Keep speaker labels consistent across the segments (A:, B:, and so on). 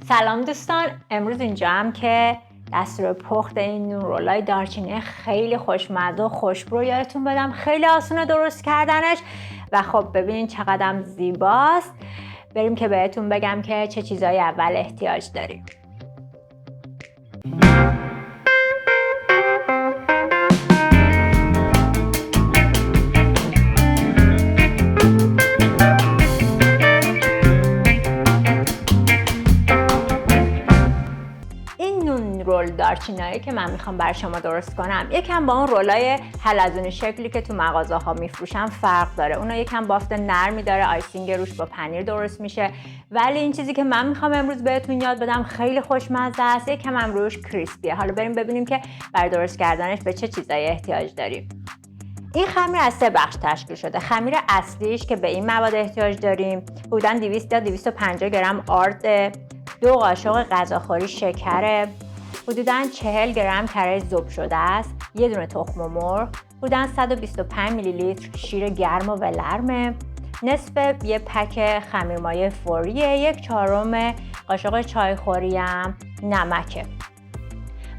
A: سلام دوستان، امروز اینجام که دستور پخت این نون رولای دارچینی خیلی خوشمزه و خوشبو یادتون بدم. خیلی آسونه درست کردنش و خب ببینین چقدر زیباست. بریم که بهتون بگم که چه چیزایی اول احتیاج داریم. رول دارچینایی که من میخوام برای شما درست کنم یکم با اون رولای حلزونی شکلی که تو مغازه ها میفروشن فرق داره. اونا یکم بافت نرمی داره، آیسینگ روش با پنیر درست میشه، ولی این چیزی که من میخوام امروز بهتون یاد بدم خیلی خوشمزه است، یکم هم روش کریسپیه. حالا بریم ببینیم که برای درست کردنش به چه چیزایی احتیاج داریم. این خمیر از 3 بخش تشکیل شده. خمیر اصلیش که به این مواد احتیاج داریم حدوداً 200 تا 250 گرم آرد، 2 قاشق غذاخوری شکر، حدوداً 40 گرم کره ذوب شده است، 1 دونه تخم مرغ، حدوداً 125 میلی لیتر شیر گرم و ولرم، نصف یه پک خمیرمایه فوریه، 1/4 قاشق چایخوری هم نمکه.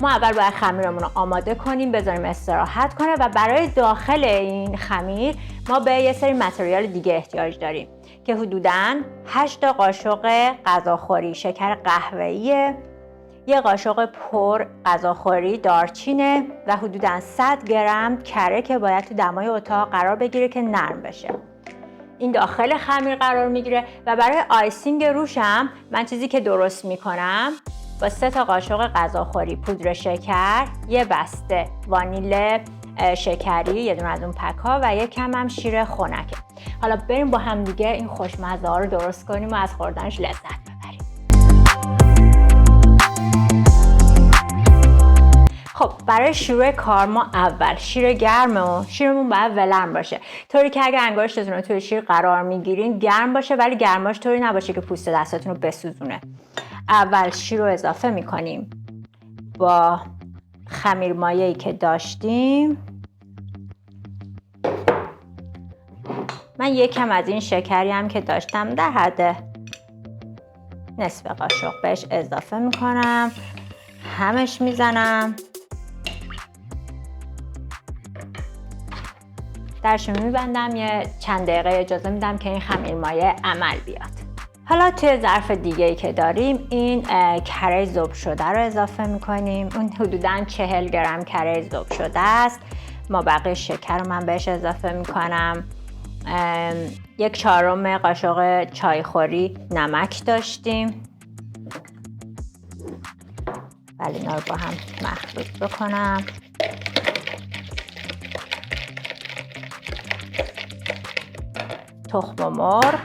A: ما اول باید خمیرمون رو آماده کنیم، بذاریم استراحت کنه و برای داخل این خمیر ما به یه سری متریال دیگه احتیاج داریم که حدوداً 8 قاشق غذاخوری شکر قهوه‌ای، 1 قاشق پر غذاخوری دارچینه و حدوداً 100 گرم کره که باید تو دمای اتاق قرار بگیره که نرم بشه. این داخل خمیر قرار میگیره و برای آیسینگ روشم من چیزی که درست میکنم با 3 تا قاشق غذاخوری پودر شکر، 1 بسته وانیل شکری، 1 دونه از اون پک‌ها و 1 کم هم شیر خنکه. حالا بریم با هم دیگه این خوشمزه ها رو درست کنیم و از خوردنش لذت ببریم. خب برای شروع کار ما اول شیر گرمه و شیرمون باید ولرم باشه، طوری که اگه انگشتتون رو توی شیر قرار میگیرین گرم باشه، ولی گرماش طوری نباشه که پوست دستتون رو بسوزونه. اول شیر رو اضافه میکنیم با خمیر مایه‌ای که داشتیم. من 1 کم از این شکری هم که داشتم در حد نصف قاشق بهش اضافه میکنم، همش میزنم، درشو میبندم، یه چند دقیقه اجازه میدم که این خمیر مایه عمل بیاد. حالا توی ظرف دیگه‌ای که داریم این کره ذوب شده رو اضافه میکنیم. اون حدوداً 40 گرم کره ذوب شده است. ما بقیه شکر رو من بهش اضافه میکنم. 1/4 قاشق چایخوری نمک داشتیم، ولی اینا رو با هم مخلوط بکنم. تخم مرغ،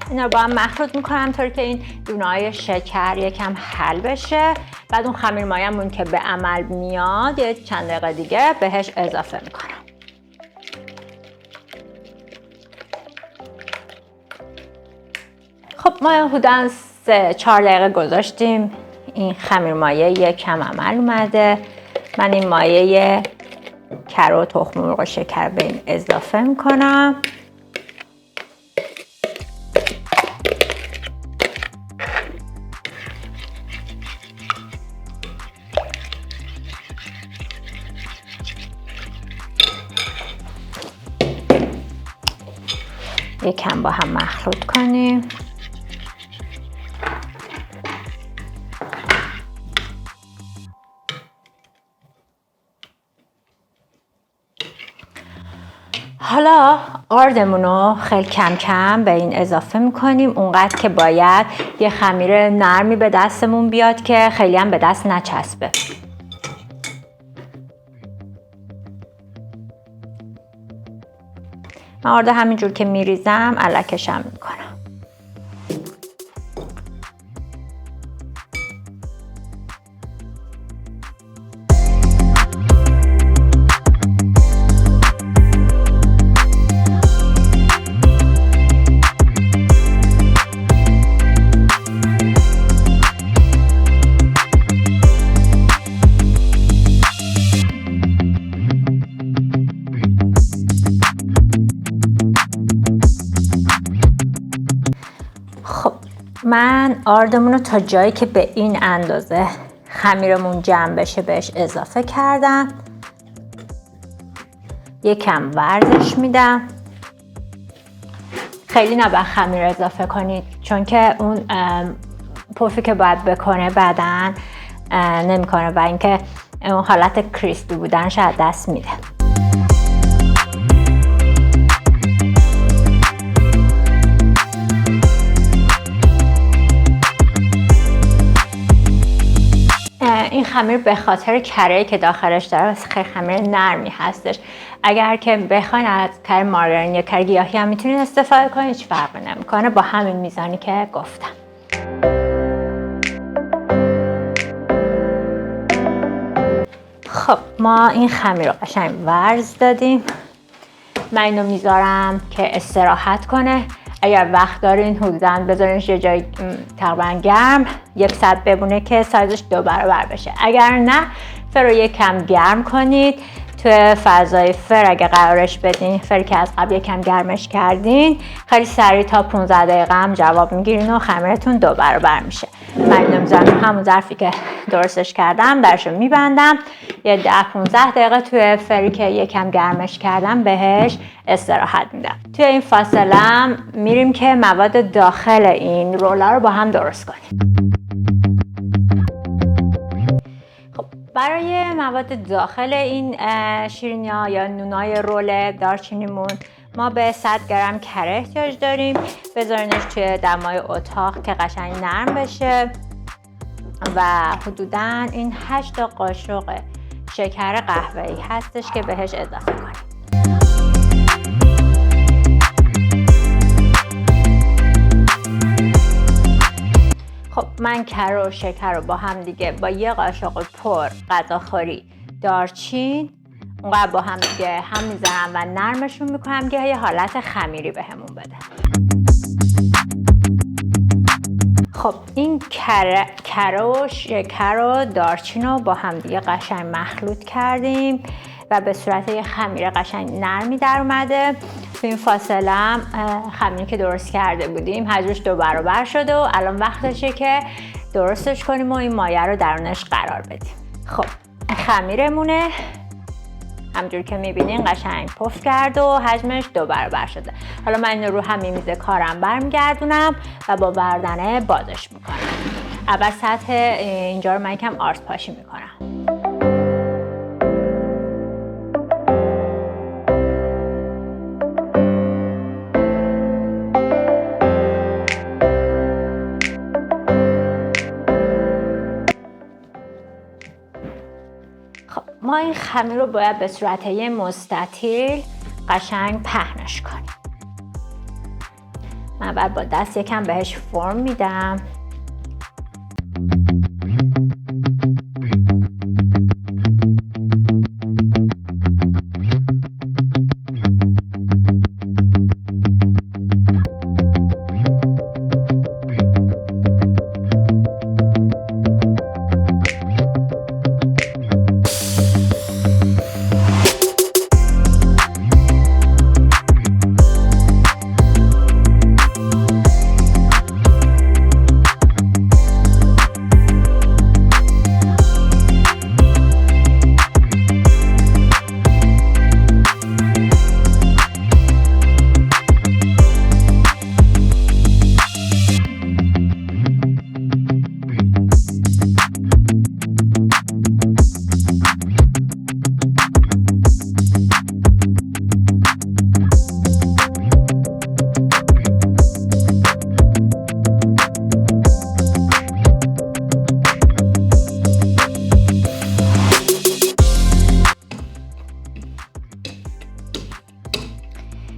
A: اینا رو با هم مخلوط میکنم طوری که این دونه‌های شکر یکم حل بشه. بعد اون خمیر مایه‌مون که به عمل میاد یه چند دقیقه دیگه بهش اضافه میکنم. خب ما حدوداً 3-4 دقیقه گذاشتیم، این خمیر مایه یکم عمل اومده. من این مایه کره و تخم مرغ و شکر به این اضافه میکنم. یکم با هم مخلوط کنیم. حالا آردمون رو خیلی کم کم به این اضافه میکنیم، اونقدر که باید یه خمیر نرمی به دستمون بیاد که خیلی هم به دست نچسبه. من آرد همینجور که میریزم الکشم میکنم. من آردمون رو تا جایی که به این اندازه خمیرمون جمع بشه بهش اضافه کردم. یکم ورزش میدم. خیلی نباید خمیر اضافه کنید چون که اون پفی که باید بکنه بعدن نمیکنه و اینکه اون حالت کریسپی بودنش از دست میده. این خمیر به خاطر کره‌ای که داخلش داره خیلی خمیر نرمی هستش. اگر که بخواین از کره مارگارین یا کره گیاهی هم میتونید استفاده کنید، هیچ فرقی نمیکنه با همین میزانی که گفتم. خب ما این خمیر رو قشنگ ورز دادیم. من اینو میذارم که استراحت کنه. اگر وقت دارین حدوداً بذارینش یه جای تقریباً گرم 1 ساعت بمونه که سایزش 2 برابر بشه. اگر نه فر رو یکم گرم کنید توی فضای فر. اگه قرارش بدین فر که از قبل یکم گرمش کردین خیلی سریع تا 15 دقیقه هم جواب میگیرین و خمیرتون 2 برابر میشه. من اینو میذارم همون ظرفی که درستش کردم درشو میبندم. یه 10-15 دقیقه توی فری که یکم گرمش کردم بهش استراحت میدم. توی این فاصله میریم که مواد داخل این رولا رو با هم درست کنیم. خب برای مواد داخل این شیرینی‌ها یا نونای رول دارچینیمون ما به 100 گرم کره احتیاج داریم. بذارینش توی دمای اتاق که قشنگ نرم بشه و حدوداً این 8 قاشق شکر قهوه‌ای هستش که بهش اضافه کنیم. خب من کره و شکر رو با هم دیگه با 1 قاشق پر غذاخوری دارچین اونقدر با هم دیگه هم میذارم و نرمشون میکنم که یه حالت خمیری بهمون بده. خب این کره و شکر و دارچین رو با هم دیگه قشنگ مخلوط کردیم و به صورت یه خمیر قشنگ نرمی در اومده. تو این فاصله هم خمیری که درست کرده بودیم حجمش 2 برابر شده و الان وقتشه که درستش کنیم و این مایه رو درونش قرار بدیم. خب خمیرمونه همجور که میبینین قشنگ پف کرد و حجمش 2 برابر شده. حالا من اینو رو همین میز کارم برمیگردونم و با بردنه بازش میکنم. اول سطح اینجا رو من یکم آرد پاشی میکنم. ما این خمیر رو باید به صورت یه مستطیل قشنگ پهنش کنیم. من بعد با دست یکم بهش فرم میدم.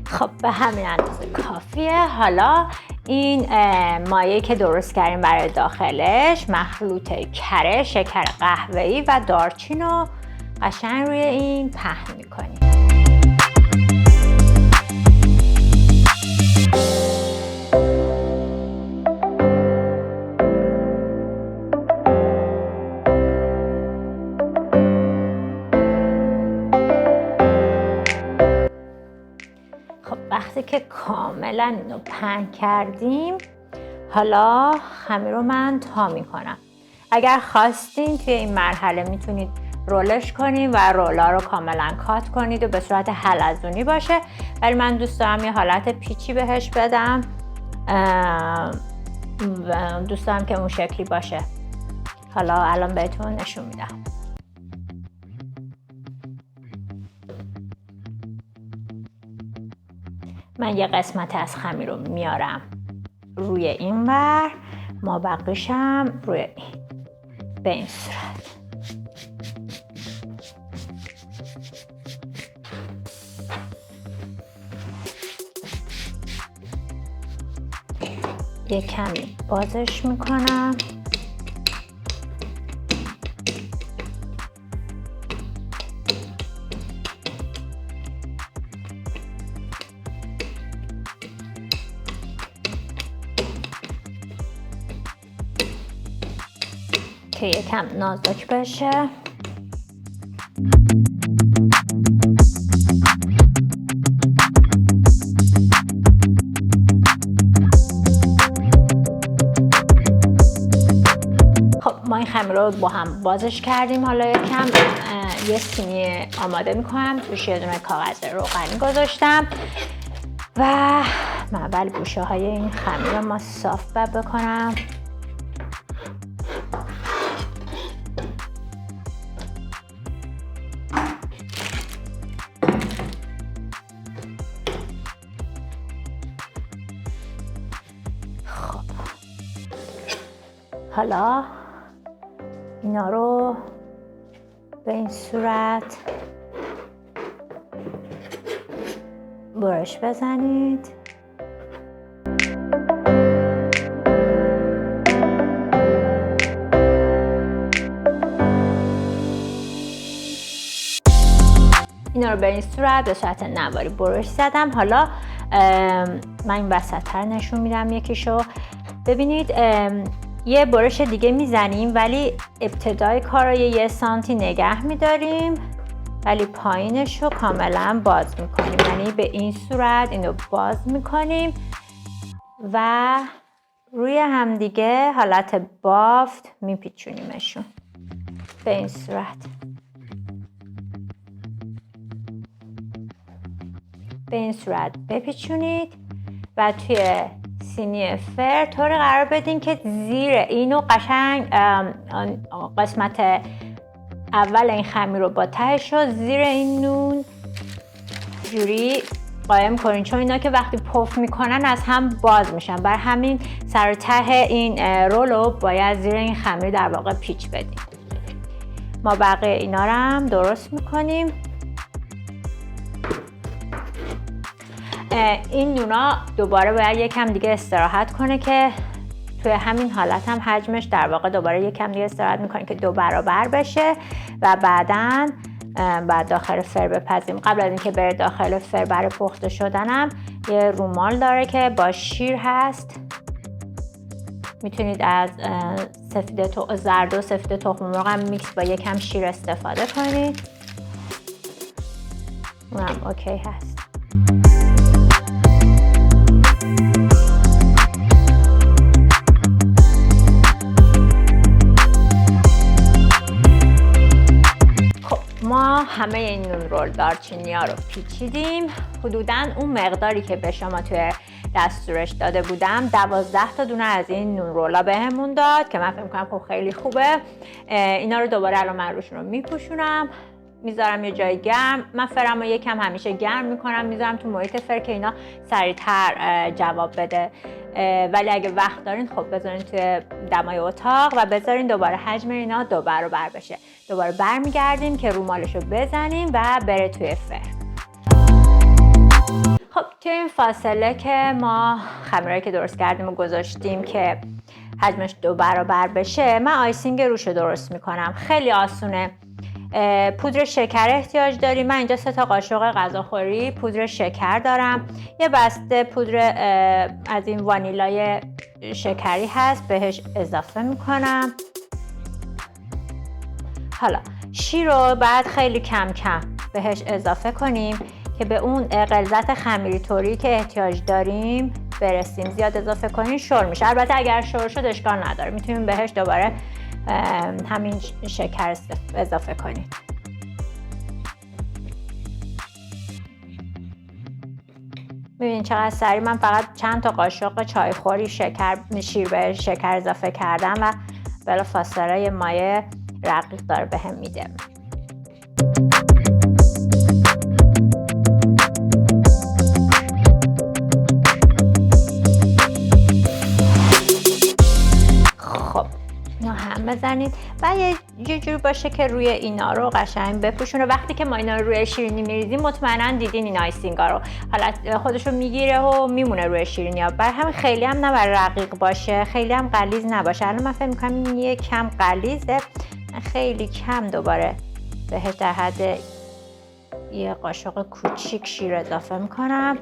A: خب به همین اندازه کافیه. حالا این مایعی که درست کردیم برای داخلش مخلوط کره، شکر قهوه‌ای و دارچین رو قشنگ روی این پهن می‌کنیم. وقتی که کاملا اینو پهن کردیم حالا خمیر رو من تا میکنم. اگر خواستین توی این مرحله میتونید رولش کنید و رولا رو کاملا کات کنید و به صورت حلزونی باشه، ولی من دوست دارم یه حالت پیچی بهش بدم و دوست دارم که اون شکلی باشه. حالا الان بهتون نشون میدم. من یه قسمت از خمیر رو میارم روی این ور، ما بقیشم روی این، به این صورت. یه کمی بازش میکنم. که یکم نازک بشه. خب ما این خمیر رو با هم بازش کردیم. حالا یکم یه سینی آماده میکنم، توش یه دونه کاغذ روغنی گذاشتم و من اول گوشه های این خمیر رو ما صاف بکنم. حالا اینا رو به این صورت برش بزنید. اینا رو به این صورت به صورت نواری برش زدم. حالا من این وسط‌تر نشون میدم یکیشو. ببینید یه برش دیگه میزنیم ولی ابتدای کار رو 1 سانتی نگه میداریم ولی پایینش رو کاملا باز میکنیم، یعنی به این صورت اینو باز میکنیم و روی همدیگه حالت بافت میپیچونیمشون به این صورت. به این صورت بپیچونید و توی سینی فر طوری قرار بدین که زیر اینو قشنگ قسمت اول این خمیر رو با تهش رو زیر این نون جوری قایم کنین، چون اینا که وقتی پف میکنن از هم باز میشن، بر همین سر ته این رولو باید زیر این خمیر در واقع پیچ بدین. ما بقیه اینا رو هم درست میکنیم. این نونا دوباره باید یکم دیگه استراحت کنه که توی همین حالت هم حجمش در واقع دوباره یکم دیگه استراحت میکنه که 2 برابر بشه و بعداً بعد داخل فر بپزیم. قبل از اینکه بره داخل فر برای پخته شدنم یه رومال داره که با شیر هست. میتونید از زرد و سفید تخم مرغ هم میکس با یکم شیر استفاده کنید. اونم اوکی هست. ما همه این نون رول دارچینی ها رو پیچیدیم. حدوداً اون مقداری که به شما توی دستورش داده بودم 12 تا دونه از این نون رولا بهمون داد که من فکر می‌کنم خب خیلی خوبه. اینا رو دوباره الان من روشون رو میپوشونم، میذارم یه جای گرم. من فرم رو یکم همیشه گرم میکنم، میذارم تو محیط فر که اینا سریعتر جواب بده. ولی اگه وقت دارین خب بذارین توی دمای اتاق و بذارین دوباره حجم اینا 2 برابر بشه. دوباره برمیگردیم که رومالش رو بزنیم و بره توی فر. خب توی این فاصله که ما خمیرایی که درست کردیم و گذاشتیم که حجمش 2 برابر بشه، من آیسینگ روش رو درست میکنم. خیلی آسونه. پودر شکر احتیاج داریم. من اینجا 3 تا قاشق غذاخوری پودر شکر دارم. یه بسته پودر از این وانیلای شکری هست، بهش اضافه میکنم. حالا شیر رو بعد خیلی کم کم بهش اضافه کنیم که به اون غلظت خمیری طوری که احتیاج داریم برسیم زیاد اضافه کنین شل میشه. البته اگر شل شد اشکال نداره، میتونیم بهش دوباره همین شکر اضافه کنیم. ببینید چقدر سریع من فقط چند تا قاشق چایخوری شیر به شکر اضافه کردم و بلافاصله یه مایه رقیق داره بهم میده. خب اینو هم بزنید و یه جور باشه که روی اینا رو قشنگ بپوشونه. وقتی که ما اینا رو روی شیرینی میریزیم مطمئنا دیدین این آیسینگا رو حالت خودش رو میگیره و میمونه روی شیرینی ها. برای همین خیلی هم نباید رقیق باشه، خیلی هم غلیظ نباشه. الان من فکر می‌کنم این یه کم غلیظه، خیلی کم دوباره بهش در حد یه قاشق کوچیک شیر اضافه میکنم.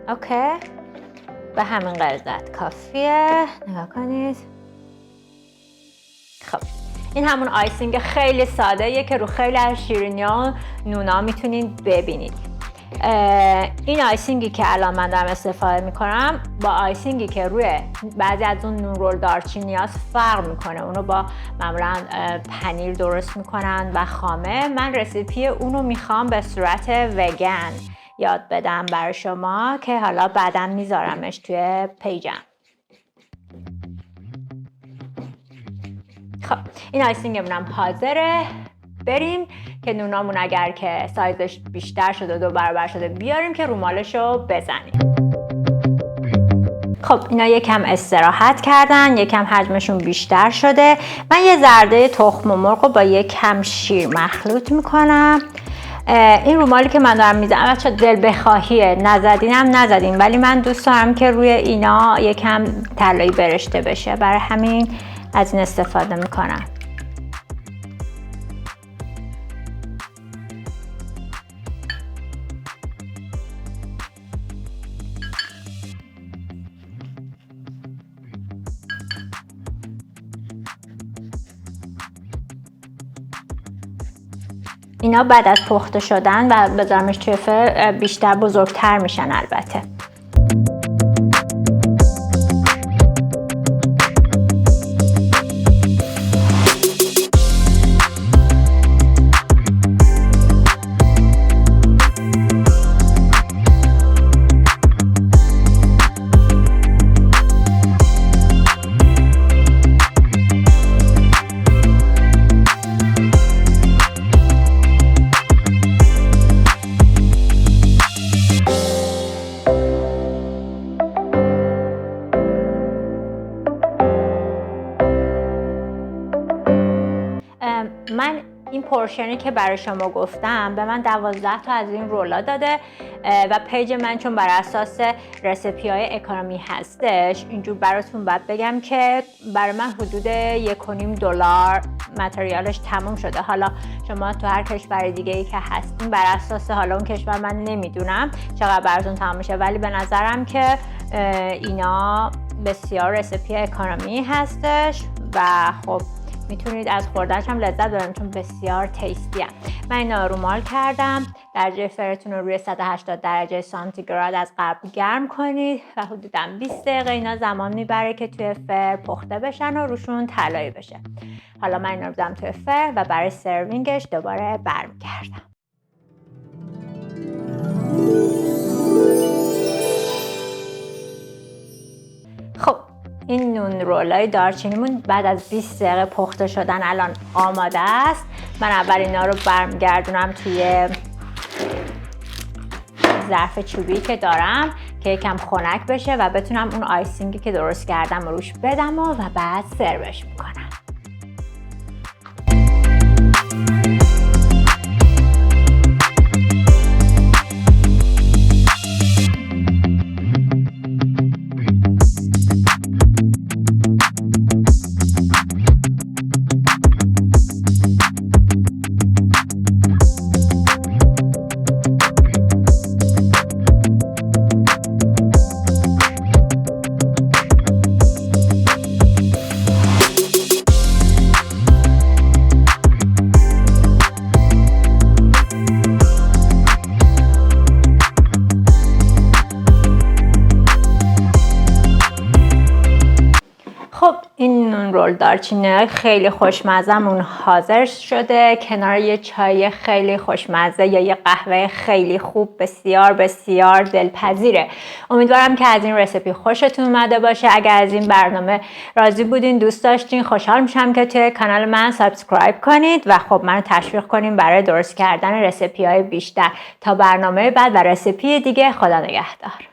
A: اوکی، به همین غلظت کافیه. نگاه کنید. خب این همون آیسینگ خیلی ساده یه که رو خیلی از شیرینی‌ها نونا میتونید ببینید. این آیسینگی که الان من دارم استفاده میکنم با آیسینگی که روی بعضی از اون نون رول دارچینیاست فرق میکنه. اونو با معمولا پنیر درست میکنن و خامه. من رسیپی اونو میخوام به صورت وگن یاد بدم برای شما که حالا بعداً میذارمش توی پیجم. خب این آیسینگمون حاضره. بریم که نونامون اگر که سایزش بیشتر شده 2 برابر شده بیاریم که رومالشو بزنیم. خب اینا یکم استراحت کردن، یکم حجمشون بیشتر شده. من یه زرده تخم مرغ رو با یکم شیر مخلوط میکنم. این رومالی که من دارم میزنم بچه‌ها دل بخواهیه، نزدینم نزدین، ولی من دوست دارم که روی اینا یکم طلایی برشته بشه، برای همین از این استفاده میکنم. اینا بعد از پخته شدن و بذارمش توی فر بیشتر بزرگتر میشن البته. من این پورشنی که برای شما گفتم به من 12 تا از این رولا داده و پیج من چون بر اساس رسیپی های اکونومی هستش، اینجور براتون باید بگم که برای من حدود $1.5 متریالش تموم شده. حالا شما تو هر کشور دیگه ای که هستین بر اساس حالا اون کشور من نمیدونم چقدر براتون تموم میشه، ولی به نظرم که اینا بسیار رسیپی اکونومی هستش و خب میتونید از خوردنش هم لذت ببرید چون بسیار تیستی هم. من اینا رومال کردم. درجه فرتون رو روی 180 درجه سانتیگراد از قبل گرم کنید و حدوداً 20 دقیقه اینا زمان میبره که توی فر پخته بشن و روشون طلایی بشه. حالا من اینا رو بزنم توی فر و برای سروینگش دوباره برمیگردم. خب این نون رولای دارچینیمون بعد از 20 دقیقه پخته شدن الان آماده است. من اول اینا رو برمیگردونم توی ظرف چوبی که دارم که یکم خنک بشه و بتونم اون آیسینگی که درست کردم رو روش بدم و بعد سروش میکنم. رول دارچینی خیلی خوشمزه‌مون حاضر شده کنار یه چای خیلی خوشمزه یا یه قهوه خیلی خوب. بسیار بسیار دلپذیره. امیدوارم که از این رسیپی خوشتون اومده باشه. اگر از این برنامه راضی بودین، دوست داشتین، خوشحال میشم که توی کانال من سابسکرایب کنید و خب منو تشویق کنین برای درست کردن رسیپی های بیشتر. تا برنامه بعد و رسیپی دیگه، خدا نگهدار.